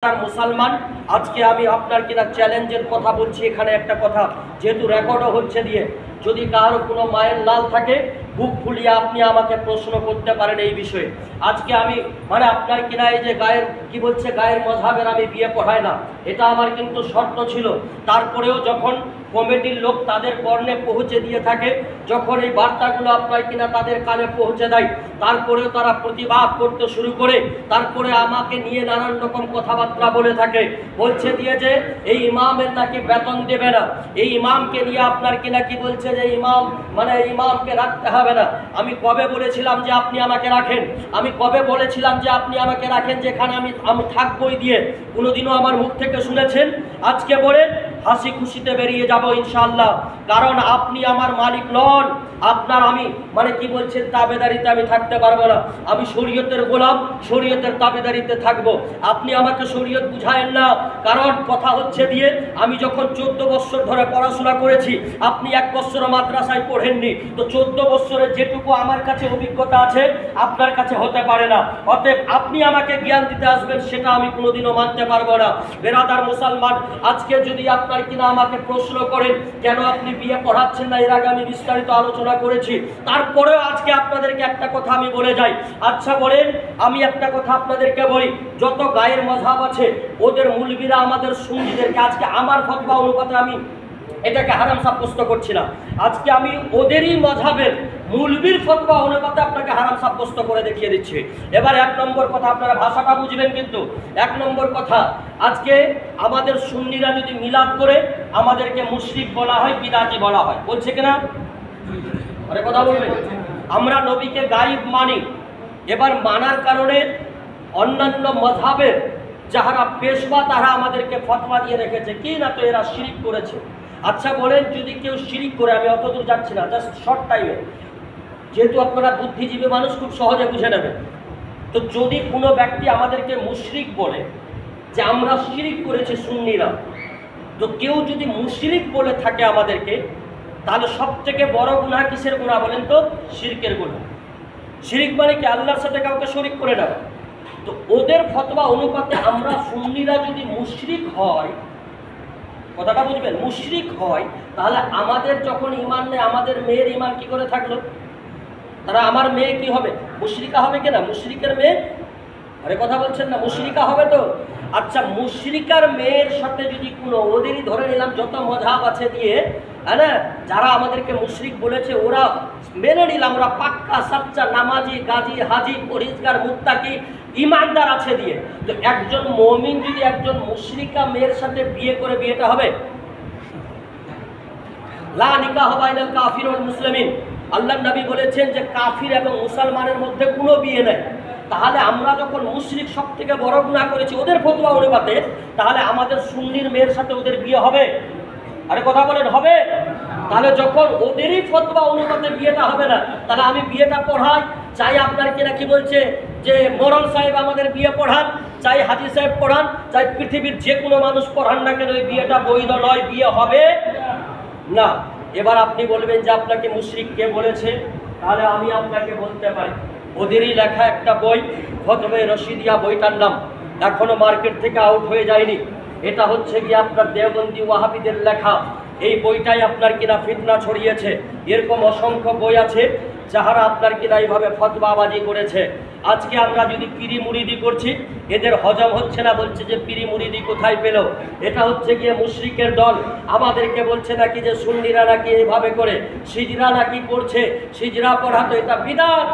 মুসলমান আজকে আমি আপনার কিনা চ্যালেঞ্জের কথা বলছি। এখানে একটা কথা যেহেতু রেকর্ডও হচ্ছে দিয়ে, যদি কারো কোনো মায়ের লাল থাকে বুক ফুলিয়ে আপনি আমাকে প্রশ্ন করতে পারেন এই বিষয়ে। আজকে আমি আপনার কিনা এই যে গায়ের কি বলছে গায়ের মজহাবের আমি বিয়ে পড়াই না, এটা আমার কিন্তু শর্ত ছিল। তারপরেও যখন কমিটির লোক তাদের কর্ণে পৌঁছে দিয়ে থাকে, যখন এই বার্তাগুলো আপনার কিনা তাদের কানে পৌঁছে দেয়, তারপরেও তারা প্রতিবাদ করতে শুরু করে, তারপরে আমাকে নিয়ে নানান রকম কথাবার্তা বলে থাকে। বলছে দিয়ে যে এই ইমামের নাকি বেতন দেবে না, এই ইমামকে নিয়ে আপনার কিনা কি বলছে যে ইমাম ইমামকে রাখতে হবে না। আমি কবে বলেছিলাম যে আপনি আমাকে রাখেন? আমি কবে বলেছিলাম যে আপনি আমাকে রাখেন যেখানে আমি থাকবই দিয়ে? কোনোদিনও আমার মুখ থেকে শুনেছেন? আজকে বলে হাসি খুশিতে বেরিয়ে যাব ইনশাআল্লাহ, কারণ আপনি আমার মালিক নন। আপনার আমি কি বলছেন তাবেদারিতে আমি থাকতে পারবো না। আমি শরীয়তের গোলাম, শরীয়তের তাবেদারিতে থাকবো। আপনি আমাকে শরীয়ত বুঝায়েন না, কারণ কথা হচ্ছে দিয়ে আমি যখন 14 বছর ধরে পড়াশোনা করেছি, আপনি 1 বছর মাদ্রাসায় পড়েননি, তো 14 বছরের যেটুকু আমার কাছে অভিজ্ঞতা আছে আপনার কাছে হতে পারে না। অতএব আপনি আমাকে জ্ঞান দিতে আসবেন সেটা আমি কোনোদিনও মানতে পারবো না। বেরাদার মুসলমান, আজকে যদি আপনার কিনা আমাকে প্রশ্ন করেন কেন আপনি বিয়ে পড়াচ্ছেন না, এর আগে আমি বিস্তারিত আলোচনা করেছি। তারপরেও আজকে আপনাদেরকে একটা কথা আমি বলে যাই। আচ্ছা বলেন, আমি একটা কথা আপনাদেরকে বলি, যত গায়ের মজহাব আছে ওদের মুলবিরা আমাদের সুন্নিদেরকে, আজকে আমার ফতোয়া অনুপাতে আমি এটাকে হারাম সাব্যস্ত করছি না, আজকে আমি ওদেরই মজহাবের মুলবির ফতোয়া অনুপাতে আপনাকে হারাম সাব্যস্ত করে দেখিয়ে দিচ্ছি। এবার 1 নম্বর কথা, আপনারা ভাষাটা বুঝবেন কিন্তু। 1 নম্বর কথা, আজকে আমাদের সুন্নিরা যদি মিলাদ করে আমাদেরকে মুশরিক বলা হয়, বিদআতি বলা হয়, বলছে কিনা? আরে কথা বলবেন। আমরা নবীকে গায়েব মানি, এবার মানার কারণে অন্যান্য মজহাবের যারা পেশওয়া তারা আমাদেরকে ফতোয়া দিয়ে রেখেছে কি না, তো এরা শিরিক করেছে। আচ্ছা বলেন, যদি কেউ শিরিক করে, আমি অত দূর যাচ্ছি না, জাস্ট শর্ট টাইমে, যেহেতু আপনারা বুদ্ধিজীবী মানুষ খুব সহজে বুঝে নেবেন, তো যদি কোনো ব্যক্তি আমাদেরকে মুশরিক বলে যে আমরা শিরিক করেছি সুন্নিরা, তো কেউ যদি মুশরিক বলে থাকে আমাদেরকে, তাহলে সব থেকে বড় গুনাহ কিসের গুনাহ বলেন তো? শিরকের গুনাহ। শিরিক মানে কি? আল্লাহর সাথে কাউকে শরীক করে নেওয়া। তো ওদের ফতোয়া অনুপাতে আমরা সুন্নিরা যদি মুশরিক হয়, কথাটা বুঝবেন, মুশরিক হয়, তাহলে আমাদের যখন ঈমান নেই, আমাদের মেয়ের ঈমান কি করে থাকলো? তারা আমার মেয়ে কি হবে? মুশরিকা হবে কিনা? মুশরিকের মেয়ে, আরে কথা বলছেন না, মুশরিকা হবে তো। আচ্ছা, মুশরিকার মেয়ের সাথে যদি কোনো, ওদেরই ধরে নিলাম যত মজহাব আছে দিয়ে, হ্যাঁ, যারা আমাদেরকে মুশরিক বলেছে ওরা মেনে নিলাম, ওরা পাক্কা সাচ্চা নামাজি গাজী হাজি পরিষ্কার মুত্তাকি ইমানদার আছে দিয়ে, তো একজন মুমিন যদি একজন মুশরিকা মেয়ের সাথে বিয়ে করে, বিয়েটা হবে? লা নিকাহ বাইনাল কাফির ওয়াল মুসলিমিন। আল্লাহর নবী বলেছেন যে কাফির এবং মুসলমানের মধ্যে কোনো বিয়ে নেই। তাহলে আমরা যখন মুশরিক সব থেকে বড় গুনাহ করেছি ওদের ফতোয়া অনুপাতে, তাহলে আমাদের সুন্নির মেয়ের সাথে ওদের বিয়ে হবে? আরে কথা বলেন, হবে? তাহলে যখন ওদেরই ফতোয়া অনুপাতে বিয়েটা হবে না, তাহলে আমি বিয়েটা পড়াই, চাই আপনার কিনা কি বলছে যে মোরল সাহেব আমাদের বিয়ে পড়ান, চাই হাজি সাহেব পড়ান, চাই পৃথিবীর যে কোনো মানুষ পড়ান না কেন, এই বিয়েটা বৈধ নয়, বিয়ে হবে না। এবার আপনি বলবেন যে আপনাকে মুশরিক কে বলেছে? তাহলে আমি আপনাকে বলতে পারি, ওদেরই লেখা একটা বই, ফতোয়া রশিদিয়া, বইটার নাম এখনো মার্কেট থেকে আউট হয়ে যায়নি। এটা হচ্ছে গিয়ে আপনার দেওবন্দি ওয়াহাবিদের লেখা। এই বইটাই আপনার কিনা ফিতনা ছড়িয়েছে। এরকম অসংখ্য বই আছে যাহারা আপনার কিনা এইভাবে ফতোয়াবাজি করেছে। আজকে আমরা যদি পিরি মুরিদি করছি, এদের হজম হচ্ছে না, বলছে যে পিরি মুরিদি কোথায় পেল? এটা হচ্ছে গিয়ে মুশরিকের দল। আমাদেরকে বলছে নাকি যে সুন্নিরা নাকি এইভাবে করে সিজরা নাকি করছে, সিজরা পড়া তো এটা বিদআত,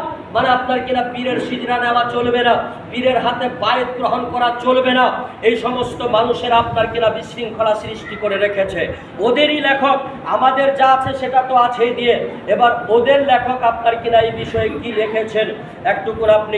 আপনার কিনা পীরের সিজরা নেওয়া চলবে না, পীরের হাতে বায়াত গ্রহণ করা চলবে না। এই সমস্ত মানুষের আপনার কিনা বিশৃঙ্খলা সৃষ্টি করে রেখেছে ওদেরই লেখক। আমাদের যা আছে সেটা তো আছেই দিয়ে, এবার ওদের লেখক আপনার কিনা এই বিষয়ে কি লিখেছেন একটু করে আপনি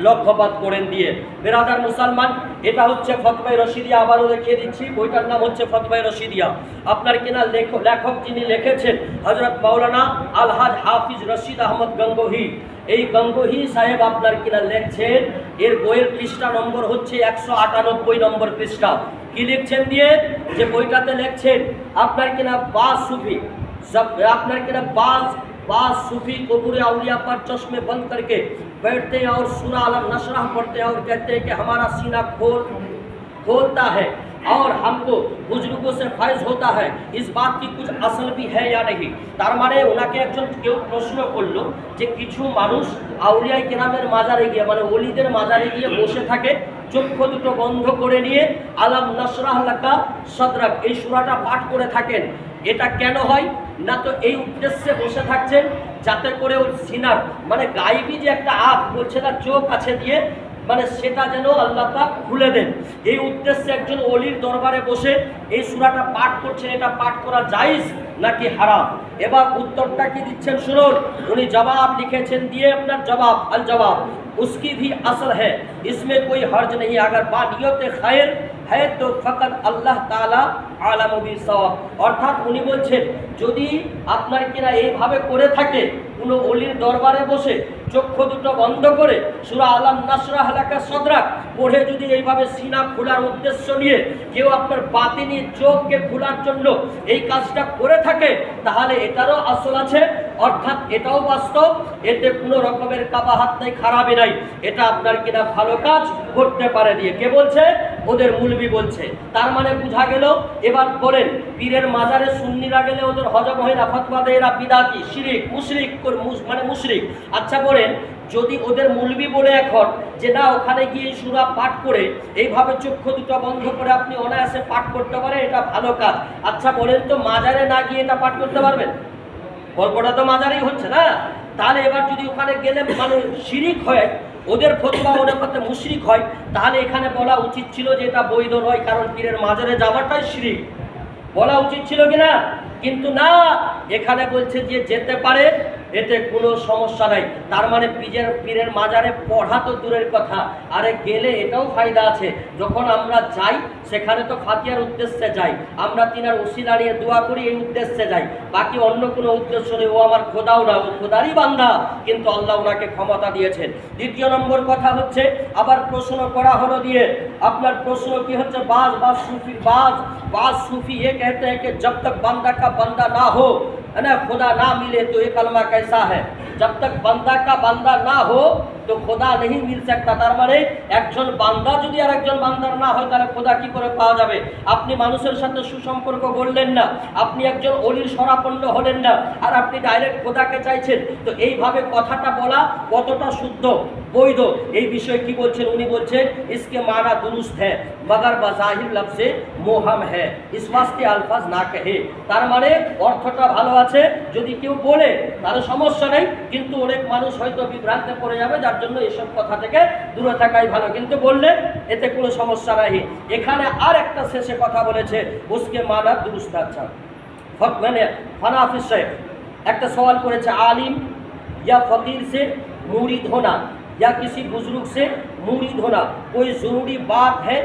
লক্ষ্যপাত করেন দিয়ে। বেরাদার মুসলমান, এটা হচ্ছে ফতোয়া রশিদিয়া, আবারও দেখিয়ে দিচ্ছি, বইটার নাম হচ্ছে ফতোয়া রশিদিয়া। আপনার কিনা লেখক যিনি লিখেছেন হযরত মাওলানা আলহাজ হাফিজ রশিদ আহমদ গঙ্গোহী। এই গঙ্গোহী সাহেব আপনার কিনা লিখছেন, এর বইয়ের পৃষ্ঠা নম্বর হচ্ছে 198 নম্বর পৃষ্ঠা। কি লিখছেন দিয়ে, যে বইটাতে লিখছেন আপনার কিনা বাজ সুফি, আপনার কিনা बाज सूफी कबूर अलिया पर चश्मे बंद करके बैठते हैं और सुना अलम नशरह पढ़ते हैं और कहते हैं कि हमारा सीना खोल होता है और हमको बुजुर्गों से फैज होता है, इस बात की कुछ असल भी है या नहीं। तार माने ওনাকে একজন কেউ প্রশ্ন করলো যে কিছু মানুষ আউলিয়া কেরামের মাজারে গিয়ে মানে ওলিদের মাজারে গিয়ে বসে থাকে, চক্ষু দুটো বন্ধ করে নিয়ে আলাম নাশরাহ লাকা সদরাক এই সূরাটা পাঠ করে থাকেন। এটা কেন হয় না? তো এই উদ্দেশ্যে বসে থাকছেন যাতে করে ওর সিনার মানে গায়েবী যে একটা আঁখ বলছে না চোখ আছে দিয়ে মানে সেটা যেন আল্লাহ পাক খুলে দেন। এই উদ্দেশ্যে একজন ওলির দরবারে বসে এই সূরাটা পাঠ করছেন, এটা পাঠ করা জায়েজ নাকি হারাম? এবার উত্তরটা কি দিচ্ছেন শুনুন। উনি জবাব লিখেছেন, দিয়ে আপনার জবাব আল জবাব उसकी भी असल है, इसमें कोई हर्ज नहीं, अगर बानियत खैर है तो फकत अल्लाह ताला आलम बिसवाब। অর্থাৎ উনি বলছেন যদি আপনার কিনা এইভাবে করে থাকে কোনো ওলির দরবারে বসে চক্ষু দুটো বন্ধ করে সূরা আলাম নাশরাহ লাকা সদরাক পড়ে যদি এইভাবে সিনা খোলার উদ্দেশ্য নিয়ে কেউ আপনার বাতিনি চোখকে খোলার জন্য এই কাজটা করে থাকে তাহলে এটারও আসল আছে, অর্থাৎ এটাও বাস্তব, এতে কোনো রকমের কাবাহাত নাই, খারাপই নাই, এটা আপনার কিনা ভালো কাজ করতে পারে। দিয়ে কে বলছে? ওদের মুলবি বলছে। তার মানে বোঝা গেল। এবার বলেন পীরের মাজারে সুন্নিরা গেলে ওদের হজম হয় না, ফতোয়া দেয় এরা বিদাতি শিরিক মুশরিক মানে মুশরিক। আচ্ছা বলেন যদি ওদের মুলবি বলে এখন যে না ওখানে গিয়ে সূরা পাঠ করে এইভাবে চক্ষু দুটো বন্ধ করে আপনি অনায়াসে পাঠ করতে পারেন, এটা ভালো কাজ। আচ্ছা বলেন তো মাজারে না গিয়ে এটা পাঠ করতে পারবেন? গল্পটা তো মাজারেই হচ্ছে না। তাহলে এবার যদি ওখানে গেলে মানে শিরিক হয়, ওদের ফতোয়া অনুপাতে মুশরিক হয়, তাহলে এখানে বলা উচিত ছিল যে এটা বৈধ নয়, কারণ পীরের মাজারে যাওয়াটাই শিরিক, বলা উচিত ছিল কিনা? কিন্তু না, এখানে বলছে যে যেতে পারে, এতে কোনো সমস্যা নাই। তার মানে পীরের মাজারে পড়া তো দূরের কথা, আরে গেলে এটাও ফায়দা আছে। যখন আমরা যাই সেখানে তো ফাতিহার উদ্দেশ্যে যাই, আমরা তিনার ওসিলা নিয়ে দোয়া করি, এই উদ্দেশ্যে যাই, বাকি অন্য কোনো উদ্দেশ্য নেই। ও আমার খোদাও না, ও খোদারই বান্দা, কিন্তু আল্লাহ ওনাকে ক্ষমতা দিয়েছেন। দ্বিতীয় নম্বর কথা হচ্ছে আবার প্রশ্ন করা হলো দিয়ে আপনার প্রশ্ন কি হচ্ছে, बाज सूफी ये कहते हैं कि जब तक बंदा का बंदा ना हो है ना, खुदा ना मिले तो ये कलमा कैसा है? जब तक बंदा का बंदा ना हो तो खुदा नहीं मिल सकता। তার মানে একজন বান্দা যদি আর একজন বান্দার না হয় তাহলে খোদা কি করে পাওয়া যাবে? আপনি মানুষের সাথে সুসম্পর্ক গড়লেন না, আপনি একজন ওলির শরাপন্ন হলেন না, আর আপনি ডাইরেক্ট খোদাকে চাইছেন, তো এইভাবে কথাটা বলা কতটা শুদ্ধ বৈধ এই বিষয়ে কি বলছেন? উনি বলছেন इसके माना दुरुस्त है मगर बज़ाहिर लफ्ज़े मोहम है, इस वास्ते अल्फाज ना कहे। তার মানে অর্থটা ভালো আছে, যদি কেউ বলে তাহলে সমস্যা নেই, কিন্তু অনেক মানুষ হয়তো বিভ্রান্তে পড়ে যাবে, যার জন্য এসব কথা থেকে দূরে থাকাই ভালো, কিন্তু বললে এতে কোনো সমস্যা নাই। এখানে আর একটা শেষে কথা বলেছে उसके माना दुरुस्त। अच्छा মানে ফানাফি সাহেব একটা সওয়াল করেছে, आलिम या फकीर से मुरीद होना या किसी बुजुर्ग से मुरीद होना कोई ज़रूरी बात है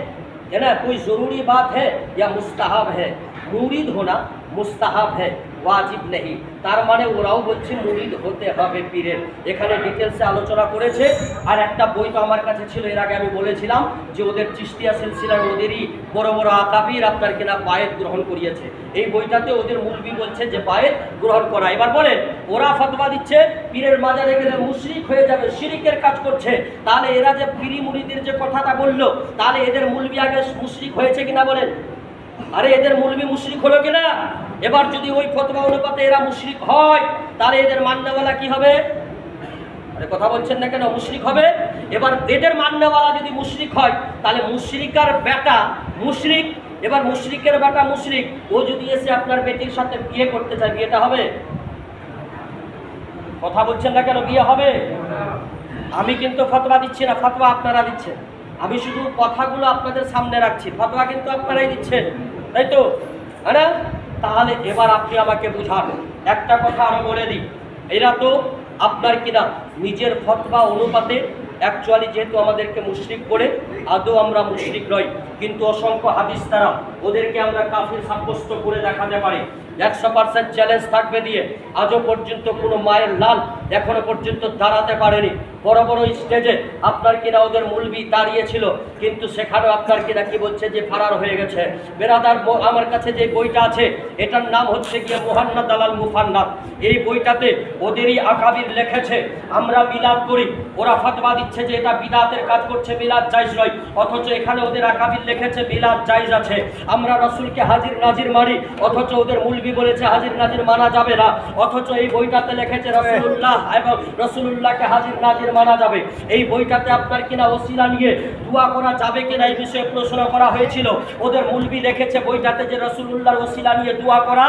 ना, कोई ज़रूरी बात है या मुस्ताहब है? मुरीद होना मुस्ताहब है, वाजिब नहीं। তার মানে ওরাও বলছে মুরিদ হতে হবে পীরের। এখানে ডিটেলসে আলোচনা করেছে। আর একটা বই তো আমার কাছে ছিল, এর আগে আমি বলেছিলাম যে ওদের চিশতিয়া সিলসিলার ওদেরই বড় বড় আকাবির আপনার কিনা বায়েত গ্রহণ করিয়েছে। এই বইটাতে ওদের মুলবি বলছে যে বায়েত গ্রহণ করা। এবার বলেন ওরা ফতোয়া দিচ্ছে পীরের মাজারে গেলে মুশরিক হয়ে যাবে, শিরিকের কাজ করছে, তাহলে এরা যে পীরি মুরিদের যে কথাটা বললো, তাহলে এদের মুলবি আগে মুশরিক হয়েছে কিনা বলেন? আরে এদের মুলবি মুশরিক হলো কিনা? এবার যদি ওই ফতোয়া অনুপাতে এরা মুশরিক হয় তাহলে এদের মান্যওয়ালা কি হবে? আরে কথা বলছেন না কেন? মুশরিক হবে। এবার এদের মান্যওয়ালা যদি মুশরিক হয় তাহলে মুশরিকার বেটা মুশরিক, এবার মুশরিকের বেটা মুশরিক, ও যদি এসে আপনার বেটির সাথে বিয়ে করতে চায়, বিয়েটা হবে? কথা বলছেন না কেন? বিয়ে হবে। আমি কিন্তু ফতোয়া দিচ্ছি না, ফতোয়া আপনারা দিচ্ছেন, আমি শুধু কথাগুলো আপনাদের সামনে রাখছি, ফতোয়া কিন্তু আপনারাই দিচ্ছেন, তাই তো? হ্যাঁ, তাহলে এবার আপনি আমাকে বুঝান। একটা কথা আরো বলে দিই, এরা তো আপনার কিনা নিজের ফতোয়া অনুপাতে অ্যাকচুয়ালি যেহেতু আমাদেরকে মুশরিক করে, আদৌ আমরা মুশরিক নই, কিন্তু অসংখ্য হাদিস দ্বারা ওদেরকে আমরা কাফির সাব্যস্ত করে দেখাতে পারি। 100% চ্যালেঞ্জ থাকবে দিয়ে আজও পর্যন্ত কোনো মায়ের লাল এখনো পর্যন্ত দাঁড়াতে পারেনি। বড় বড় স্টেজে আপনার কিনা ওদের মুলবি দাঁড়িয়েছিল, কিন্তু সেখানেও আপনার কিনা কি বলছে যে ফারার হয়ে গেছে। বেরাদার, আমার কাছে যে বইটা আছে এটার নাম হচ্ছে গিয়ে মুহান্নাদ আল মুফান্নাদ। এই বইটাতে ওদেরই আকাবির লিখেছে আমরা মিলাদ করি, ওরা ফতোয়া দিচ্ছে যে এটা বিদআতের কাজ করছে, মিলাদ জায়েজ নয়, অথচ এখানে ওদের আকাবির লিখেছে মিলাদ জায়েজ আছে। আমরা রাসূলকে হাজির নাজির মানি, অথচ ওদের মুলবি বলেছে হাজির নাজির মানা যাবে না, অথচ এই বইটাতে লিখেছে রাসূলুল্লাহ এবং রাসূলুল্লাহকে হাজির নাজির মানা যাবে। এই বইটাতে আপনার কিনা ওসিলা নিয়ে দোয়া করা যাবে কিনা এই বিষয়ে প্রশ্ন করা হয়েছিল। ওদের মুলবি লিখেছে বইটাতে যে রাসূলুল্লাহর ওসিলা নিয়ে দোয়া করা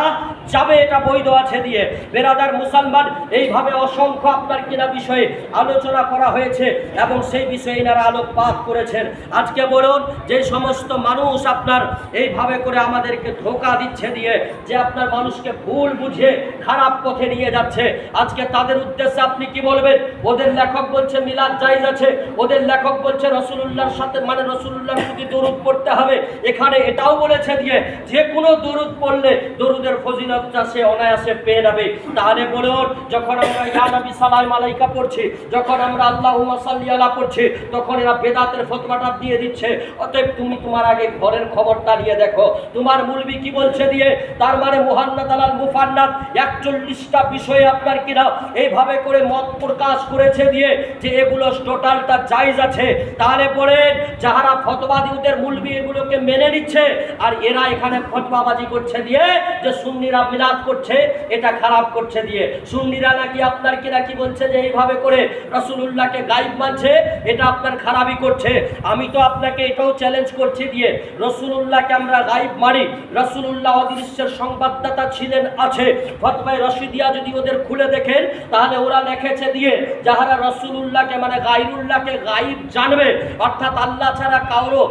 যাবে, এটা বৈধ আছে দিয়ে। বেরাদার মুসলমান, এইভাবে অসংখ্য আপনার কিনা বিষয়ে আলোচনা করা হয়েছে এবং সেই বিষয়ে এনারা আলোকপাত করেছেন। আজকে বলুন যে সমস্ত মানুষ আপনার এইভাবে করে আমাদেরকে ধোঁকা দিচ্ছে দিয়ে, যে আপনার মানুষকে ভুল বুঝে খারাপ পথে নিয়ে যাচ্ছে, আজকে তাদের উদ্দেশ্যে আপনি কি বলবেন? ওদের লেখক বলছে মিলাদ জায়েজ আছে, ওদের লেখক বলছে রাসূলুল্লাহর সাথে মানে রাসূলুল্লাহর প্রতি দরুদ পড়তে হবে। এখানে এটাও বলেছে দিয়ে যে কোনো দরুদ পড়লে দরুদের ফজিলতটা সে অনায়াসে পেয়ে যাবে। তাহলে বলুন, যখন আমরা ইয়া নবী সালাম আলাইকা পড়ছি, যখন আমরা আল্লাহুম্মা সাল্লি আলা পড়ছি, তখন এরা বেদাতের ফতোয়াটা দিয়ে দিচ্ছে। অতএব তুমি তোমার আগে ঘরের খবরটা নিয়ে দেখো তোমার মুলবি কি বলছে দিয়ে। তার মানে মুহান্নাদ আল মুফান্নাদ 41টা বিষয়ে আপনার কিনা এইভাবে করে মত প্রকাশ করেছে দিয়ে যে এগুলো টোটালটা জায়েজ আছে। তাহলে বলেন, যারা ফতোয়া দিয়ে ওদের মুলবি এগুলোকে মেনে নিচ্ছে, আর এরা এখানে ফতোয়াবাজি করছে দিয়ে যে সুন্নিরা মিলাদ করছে এটা খারাপ করছে দিয়ে। সুন্নিরা নাকি আপনার কিনা কি বলছে যে এইভাবে করে রাসূলুল্লাহকে গায়েব মানছে, এটা আপনার খারাপই করছে। আমি তো আপনাকে এটাও চ্যালেঞ্জ করছি দিয়ে, রাসূলুল্লাহকে আমরা গায়েব মানি, রাসূলুল্লাহ অদৃশ্যের সংবাদদাতা ছিলেন আছে। ফতওয়ায়ে রশিদিয়া যদি ওদের খুলে দেখেন, তাহলে ওরা লিখেছে দিয়ে যাহারা রাসূলুল্লাহকে মানে গায়রুল্লাহকে গায়েব জানবে, অর্থাৎ আল্লাহ ছাড়া কারো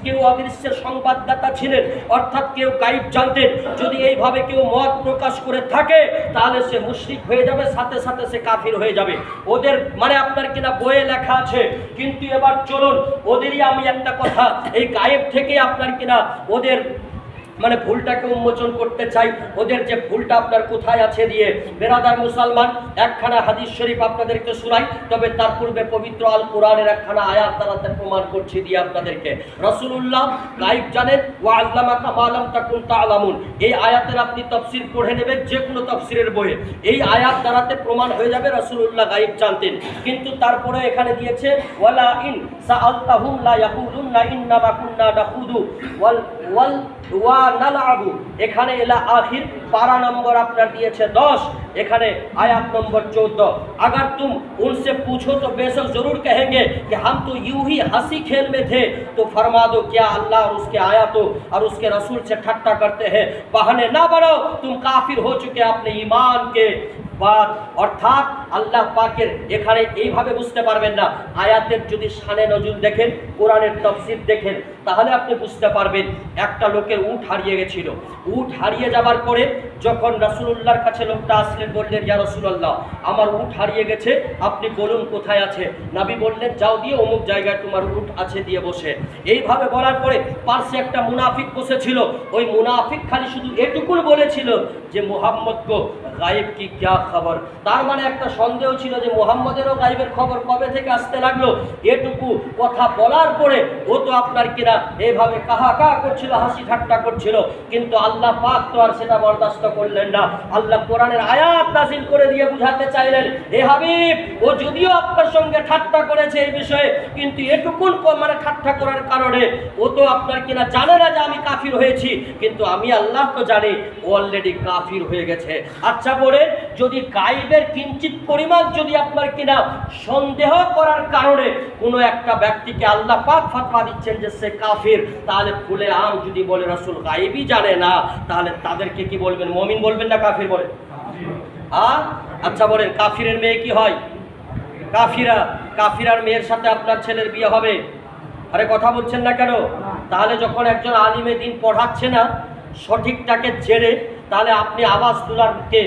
কেউ অদৃশ্যের সংবাদদাতা ছিলেন, অর্থাৎ কেউ গায়েব জানতেন, যদি এইভাবে কেউ মত প্রকাশ করে থাকে তাহলে সে মুশরিক হয়ে যাবে, সাথে সাথে সে কাফির হয়ে যাবে। ওদের মানে আপনার কিনা বইয়ে লেখা আছে। কিন্তু এবার চলুন ওদেরই আমি একটা কথা, এই গায়েব থেকে আপনার কিনা ওদের মানে ভুলটাকে উন্মোচন করতে চাই। ওদের যে ভুলটা আপনার কোথায় আছে দিয়ে, বেরাদার মুসলমান, একখানা হাদিস শরীফ আপনাদেরকে শোনাই, তবে তার পূর্বে পবিত্র আল কোরআনের একখানা আয়াত তালাতে প্রমাণ করছি দিয়ে আপনাদেরকে। রাসূলুল্লাহ গায়েব জানেন, ওয়া আল্লামাকা মা লাম তাকুন তা'লামুন। এই আয়াতের আপনি তাফসীর পড়ে নেবেন যে কোনো তাফসীরের বইয়ে, এই আয়াত দ্বারাতে প্রমাণ হয়ে যাবে রাসূলুল্লাহ গায়েব জানতেন। কিন্তু তারপরে এখানে দিয়েছে ওয়ালা ইন সাআলতাহুম লা ইয়াকুলুন্না ইন্নামা কুন্না নাখুদু ওয়াল ওয়া নালআবু। এখানে এলা আখির পারা নম্বর আপনার দিয়েছে 10, এখানে आयत नंबर 14। अगर तुम उनसे पूछो तो बेशक जरूर कहेंगे कि हम तो यूं ही हंसी खेल में थे, तो फरमा दो क्या अल्लाह और उसके आयतों और उसके रसूल से ठट्टा करते हैं? बहाने ना बनाओ, तुम काफिर हो चुके अपने ईमान के बाद। अर्थात আল্লাহ পাকের এখানে এইভাবে বুঝতে পারবেন না। আয়াতের যদি শানে নজুল দেখেন, কোরআনের তাফসীর দেখেন, তাহলে আপনি বুঝতে পারবেন। একটা লোকের উট হারিয়ে গেছিল। উট হারিয়ে যাবার পরে যখন রাসূলুল্লাহর কাছে লোকটা আসলেন, বললেন ইয়া রাসূলুল্লাহ আমার উট হারিয়ে গেছে, আপনি বলুন কোথায় আছে। নবী বললেন যাও দিয়ে অমুক জায়গায় তোমার উট আছে দিয়ে বসে। এইভাবে বলার পরে পাশে একটা মুনাফিক বসেছিল। ওই মুনাফিক খালি শুধু এটুকুন বলেছিল যে মুহাম্মদ কো গায়েব কি क्या খবর। তার মানে একটা সন্দেহ ছিল যে মুহাম্মদেরও গায়েবের খবর কবে থেকে আসতে লাগলো। এটুকু কথা বলার পরে ও তো আপনার কিনা এইভাবে কাহা করছিল, হাসি ঠাট্টা করছিল। কিন্তু আল্লাহ পাক তো আর সেটা বরদাস্ত করলেন না। আল্লাহ কোরআনের আয়াত নাযিল করে দিয়ে বুঝাতে চাইলেন, হে হাবিব, ও যদিও আপনার সঙ্গে ঠাট্টা করেছে এই বিষয়ে, কিন্তু এটুকুন মানে ঠাট্টা করার কারণে ও তো আপনার কিনা জানে না যে আমি কাফির হয়েছি, কিন্তু আমি আল্লাহ তো জানি ও অলরেডি কাফির হয়ে গেছে। আচ্ছা বলেন, যদি গায়েবের কিঞ্চিত পরিমাণ যদি আপনার কিনা সন্দেহ করার কারণে কোনো একটা ব্যক্তিকে আল্লাহ পাক ফতোয়া দিচ্ছেন যে সে কাফির, তাহলে খুলে আম যদি বলে রাসূল গায়েবই জানে না, তাহলে তাদেরকে কি বলবেন? মুমিন বলবেন না কাফির বলেন? আচ্ছা বলেন, কাফিরের মেয়ে কি হয়? কাফিরার মেয়ের সাথে আপনার ছেলের বিয়ে হবে? আরে কথা বলছেন না কেন? তাহলে যখন একজন আলিমে দিন পড়াচ্ছে না সঠিকটাকে জেনে, তাহলে আপনি আওয়াজ তোলার কে?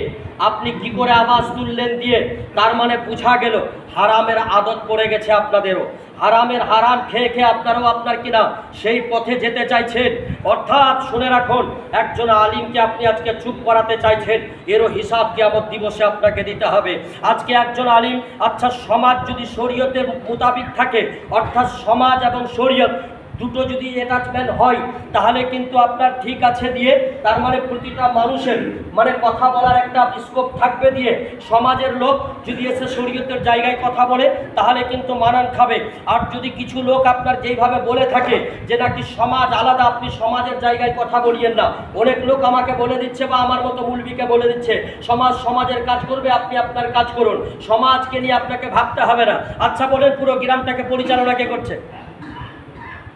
আপনি কি করে আওয়াজ তুললেন দিয়ে? তার মানে বোঝা গেল হারামের আদত পড়ে গেছে আপনাদেরও। হারামের হারাম খেয়ে খেয়ে আপনারাও আপনার কিনা সেই পথে যেতে চাইছেন। অর্থাৎ শুনে রাখুন, একজন আলিমকে আপনি আজকে চুপ করাতে চাইছেন, এরও হিসাব কিয়ামত দিবসে আপনাকে দিতে হবে। আজকে একজন আলিম, আচ্ছা সমাজ যদি শরীয়তের মোতাবিক থাকে, অর্থাৎ সমাজ এবং শরীয়ত দুটো যদি অ্যাটাচমেন্ট হয়, তাহলে কিন্তু আপনার ঠিক আছে দিয়ে, তার মানে প্রতিটা মানুষের মানে কথা বলার একটা স্কোপ থাকবে দিয়ে, সমাজের লোক যদি এসে শরীয়তের জায়গায় কথা বলে তাহলে কিন্তু মানান খাবে। আর যদি কিছু লোক আপনার যেইভাবে বলে থাকে যে নাকি সমাজ আলাদা, আপনি সমাজের জায়গায় কথা বলিয়েন না। অনেক লোক আমাকে বলে দিচ্ছে বা আমার মতো মুলবিকে বলে দিচ্ছে, সমাজ সমাজের কাজ করবে, আপনি আপনার কাজ করুন, সমাজকে নিয়ে আপনাকে ভাবতে হবে না। আচ্ছা বলেন, পুরো গ্রামটাকে পরিচালনা কে করছে?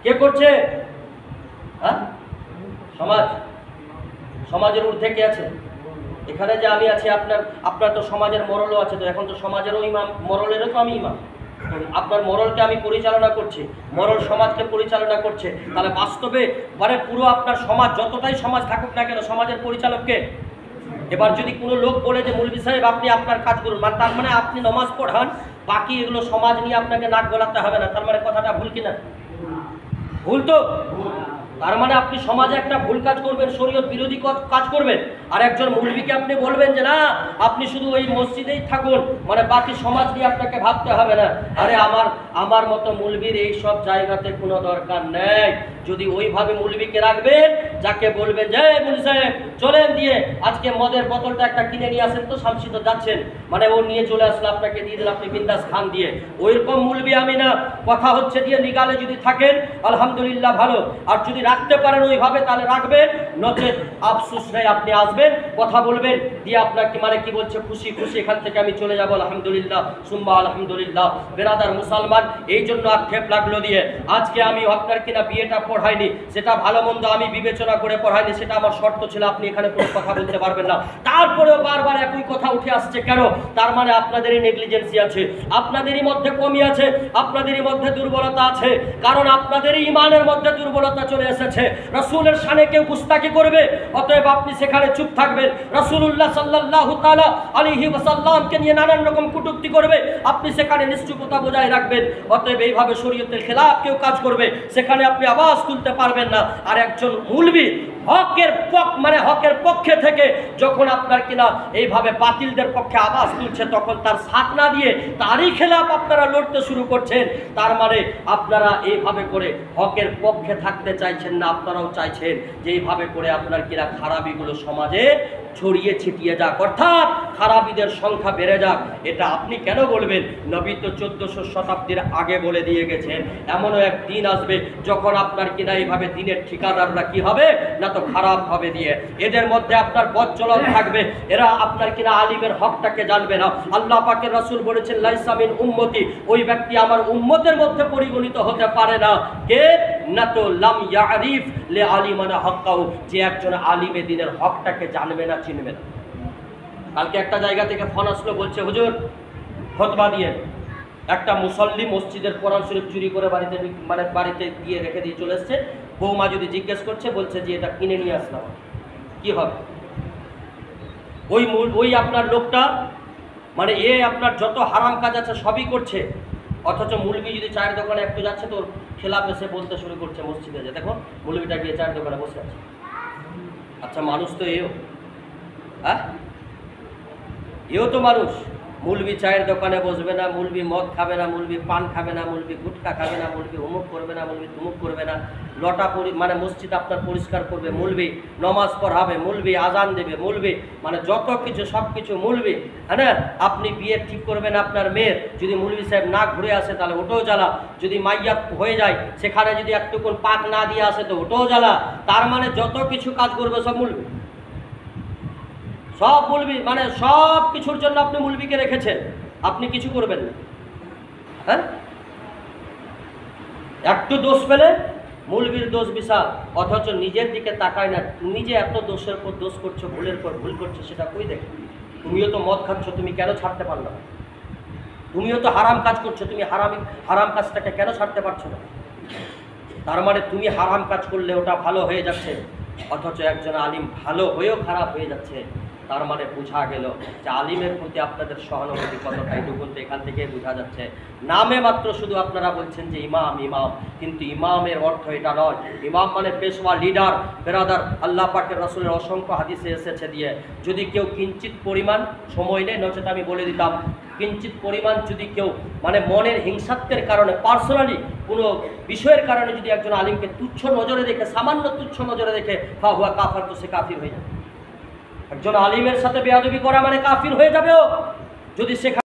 কে করছে? হ্যাঁ, সমাজ। সমাজের ঊর্ধ্বে কে আছে? এখানে যে আমি আছি, আপনার তো সমাজের মরলও আছে, তো এখন তো সমাজেরও ইমাম, মরলেরও তো আমি ইমাম। আপনার মরলকে আমি পরিচালনা করছি, মরল সমাজকে পরিচালনা করছে। তাহলে বাস্তবে মানে পুরো আপনার সমাজ, যতটাই সমাজ থাকুক না কেন, সমাজের পরিচালককে। এবার যদি কোনো লোক বলে যে মৌলভী সাহেব আপনি আপনার কাজ করুন, মানে তার মানে আপনি নমাজ পড়ান, বাকি এগুলো সমাজ নিয়ে আপনাকে নাক গলাতে হবে না, তার মানে কথাটা ভুল কিনা? ভুল তো। তার মানে আপনি সমাজে একটা ভুল কাজ করবেন, শরীয়ত বিরোধী কাজ করবেন, আর একজন মৌলবীকে আপনি বলবেন যে না আপনি শুধু ওই মসজিদেই থাকুন, মানে বাকি সমাজ নিয়ে আপনাকে ভাবতে হবে না। আরে আমার মতো মৌলবীর এই সব জায়গাতে কোনো দরকার নেই। যদি ওইভাবে মৌলবীকে রাখবেন, যাকে বলবেন যে মৌলভী সাহেব চলেন দিয়ে আজকে মদের বোতলটা একটা কিনে নিয়ে আসেন তো, শামসি তো যাচ্ছেন, মানে ও নিয়ে চলে আসলে আপনাকে দিয়ে দিল, আপনি বিন্দাস খান দিয়ে, ওইরকম মৌলবী আমি না। কথা হচ্ছে দিয়ে লিগালে যদি থাকেন আলহামদুলিল্লাহ ভালো, আর যদি রাখতে পারেন ওইভাবে তাহলে রাখবেন, নচেত আফসোস নেই, আপনি আসবেন কথা বলবেন দিয়ে আপনাকে মানে কি বলছে খুশি খুশি এখান থেকে আমি চলে যাবো, আলহামদুলিল্লাহ সুম্মা আলহামদুলিল্লাহ। বেরাদার মুসলমান, এই জন্য আক্ষেপ লাগলো দিয়ে আজকে আমি আপনার কিনা বিয়েটা পড়াইনি, সেটা ভালো মন্দ আমি বিবেচনা করে পড়াইনি, সেটা আমার শর্ত ছিল, আপনি এখানে কোনো কথা বলতে পারবেন না। তারপরেও বারবার একই কথা উঠে আসছে কেন? তার মানে আপনাদেরই নেগলিজেন্সি আছে, আপনাদেরই মধ্যে কমি আছে, আপনাদেরই মধ্যে দুর্বলতা আছে, কারণ আপনাদেরই ইমানের মধ্যে দুর্বলতা চলে এসেছে। রাসূলের শানে কেউ গুস্তাখি করবে, অতএব আপনি সেখানে চুপ থাকবেন। রাসূলুল্লাহ সাল্লাল্লাহু তাআলা আলাইহি ওয়াসাল্লামকে নিয়ে নানান রকম কটূক্তি করবে, আপনি সেখানে নিশ্চুপতা বজায় রাখবেন। অতএব এইভাবে শরীয়তের খেলাফ কেউ কাজ করবে, সেখানে আপনি আওয়াজ তুলতে পারবেন না। আর একজন মুলবি হকের পক্ষে থেকে যখন আপনার কিনা এইভাবে বাতিলদের পক্ষে আওয়াজ তুলছে, তখন তার সাথ না দিয়ে তারই খেলাফ আপনারা লড়তে শুরু করছেন। তার মানে আপনারা এইভাবে করে হকের পক্ষে থাকতে চাইছেন না, আপনারাও চাইছেন যে এইভাবে করে আপনার কিনা খারাপিগুলো সমাজে ছড়িয়ে ছিটিয়ে যাক, অর্থাৎ খারাপিদের সংখ্যা বেড়ে যাক। এটা আপনি কেন বলবেন? নবী তো 1400 শতাব্দীর আগে বলে দিয়ে গেছেন, এমনও এক দিন আসবে যখন আপনার কিনা এইভাবে দিনের ঠিকাদাররা কি হবে না তো খারাপ হবে দিয়ে, এদের মধ্যে আপনার বদচলন থাকবে, এরা আপনার কিনা আলিমের হকটাকে জানবে না। আল্লাহ পাকের রাসূল বলেছেন লাইসা মিন উম্মতি, ওই ব্যক্তি আমার উম্মতের মধ্যে পরিগণিত হতে পারে না কে না তো লাম ইয়ারিফ লে আলিমানা হক্কাহু, যে একজন আলিমে দিনের হকটাকে জানবে না, চিনবে না। কালকে একটা জায়গা থেকে ফোন আসলো, বলছে হুজুর খুতবা দিয়ে একটা মুসল্লি মসজিদের কোরআন শরীফ চুরি করে বাড়িতে গিয়ে রেখে দিয়ে চলে এসছে। বৌমা যদি জিজ্ঞেস করছে, বলছে যে এটা কিনে নিয়ে আসলাম, কি হবে? ওই আপনার লোকটা মানে আপনার যত হারাম কাজ আছে সবই করছে, অথচ মুলবি যদি চায়ের দোকানে একটু যাচ্ছে তো খেলাফ এসে বলতে শুরু করছে মসজিদে যে দেখো মুলবিটা গিয়ে চায়ের দোকানে বসে আছে। আচ্ছা মানুষ তো এও তো মানুষ। মুলবি চায়ের দোকানে বসবে না, মুলবি মদ খাবে না, মুলবি পান খাবে না, মুলবি গুটখা খাবে না, মুলবি অমুক করবে না, মুলবি তুমুক করবে না, লটা মানে মসজিদ আপনার পরিষ্কার করবে মুলবি, নমাজ পড়াবে মুলবি, আজান দেবে মুলবি, মানে যত কিছু সব কিছু মুলবি। হ্যাঁ, আপনি বিয়ে ঠিক করবেন আপনার মেয়ের, যদি মুলবি সাহেব না ঘুরে আসে তাহলে ওটাও জ্বালা, যদি মাইয়া হয়ে যায় সেখানে যদি একটুকুন পাক না দিয়ে আসে তো ওটাও জ্বালা। তার মানে যত কিছু কাজ করবে সব মুলবি, সব মুলবি, মানে সব কিছুর জন্য আপনি মুলবিকে রেখেছেন, আপনি কিছু করবেন না। হ্যাঁ, একটু দোষ পেলে মুলবির দোষ বিশাল, অথচ নিজের দিকে তাকায় না। তুমি যে এত দোষের পর দোষ করছো, ভুলের পর ভুল করছো, সেটা কই দেখে? তুমিও তো মদ খাচ্ছ, তুমি কেন ছাড়তে পারলো না? তুমিও তো হারাম কাজ করছো, তুমি হারাম কাজটাকে কেন ছাড়তে পারছো না? তার মানে তুমি হারাম কাজ করলে ওটা ভালো হয়ে যাচ্ছে, অথচ একজন আলিম ভালো হয়েও খারাপ হয়ে যাচ্ছে। তার মানে বোঝা গেল যে আলিমের প্রতি আপনাদের সহানুভূতি কতটা, এইটুকু তো এখান থেকে বোঝা যাচ্ছে। নামে মাত্র শুধু আপনারা বলছেন যে ইমাম ইমাম, কিন্তু ইমামের অর্থ এটা নয়। ইমাম মানে পেশওয়া, লিডার, বেরাদার। আল্লাহ পাকের রাসূলের অসংখ্য হাদিসে এসেছে দিয়ে, যদি কেউ কিঞ্চিত পরিমাণ সময় নেই, নচেত আমি বলে দিতাম, কিঞ্চিত পরিমাণ যদি কেউ মানে মনের হিংসাত্বের কারণে, পার্সোনালি কোনো বিষয়ের কারণে যদি একজন আলিমকে তুচ্ছ নজরে দেখে, সামান্য তুচ্ছ নজরে দেখে, ফাহুয়া কাফার, তো সে কাফির হয়ে যাবে। একজন আলিমের সাথে বেয়াদবি করা মানে কাফির হয়ে যাবে ও, যদি সেখানে